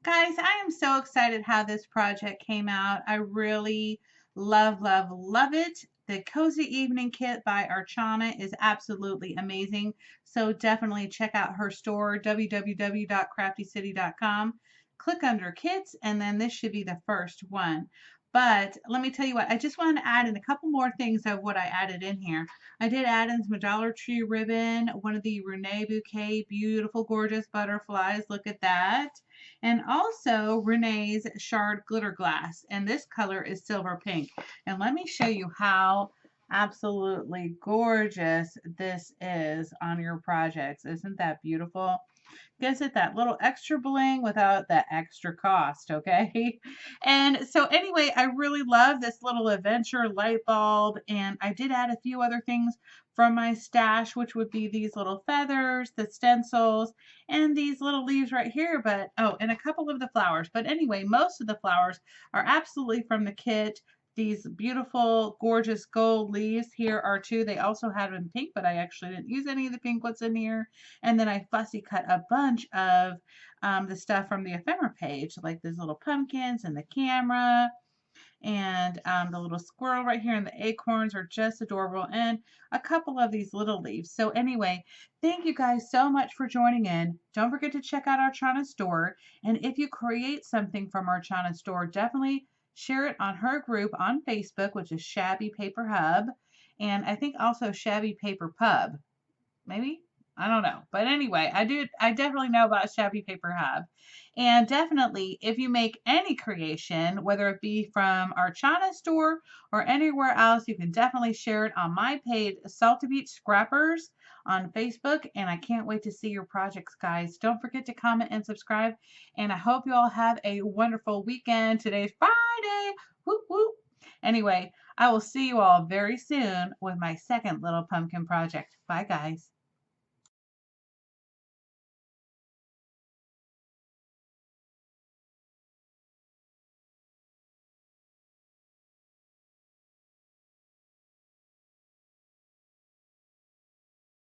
Guys, I am so excited how this project came out. I really love, love, love it. The Cozy Evening Kit by Archana is absolutely amazing. So definitely check out her store, www.craftycity.com. Click under kits, and then this should be the first one. But let me tell you what, I just wanted to add in a couple more things of what I added in here. I did add in some Dollar Tree ribbon, one of the Renee Bouquet, beautiful, gorgeous butterflies. Look at that, and also Renee's Shard Glitter Glass. And this color is silver pink. And let me show you how absolutely gorgeous this is on your projects. Isn't that beautiful? Gives it that little extra bling without that extra cost, okay? And so anyway, I really love this little adventure light bulb, and I did add a few other things from my stash, which would be these little feathers, the stencils, and these little leaves right here, but oh, and a couple of the flowers. But anyway, most of the flowers are absolutely from the kit. These beautiful, gorgeous gold leaves here are two. They also had them in pink, but I actually didn't use any of the pink ones in here. And then I fussy cut a bunch of the stuff from the ephemera page, like these little pumpkins and the camera and the little squirrel right here and the acorns are just adorable, and a couple of these little leaves. So anyway, thank you guys so much for joining in. Don't forget to check out our China store, and if you create something from our China store, definitely share it on her group on Facebook, which is Shabby Paper Hub, and I think also Shabby Paper Pub, maybe. I don't know. But anyway, I definitely know about Shabby Paper Hub. And definitely, if you make any creation, whether it be from our China store or anywhere else, you can definitely share it on my page, Salty Beach Scrappers on Facebook. And I can't wait to see your projects, guys. Don't forget to comment and subscribe. And I hope you all have a wonderful weekend. Today's Friday. Whoop, whoop. Anyway, I will see you all very soon with my second little pumpkin project. Bye, guys.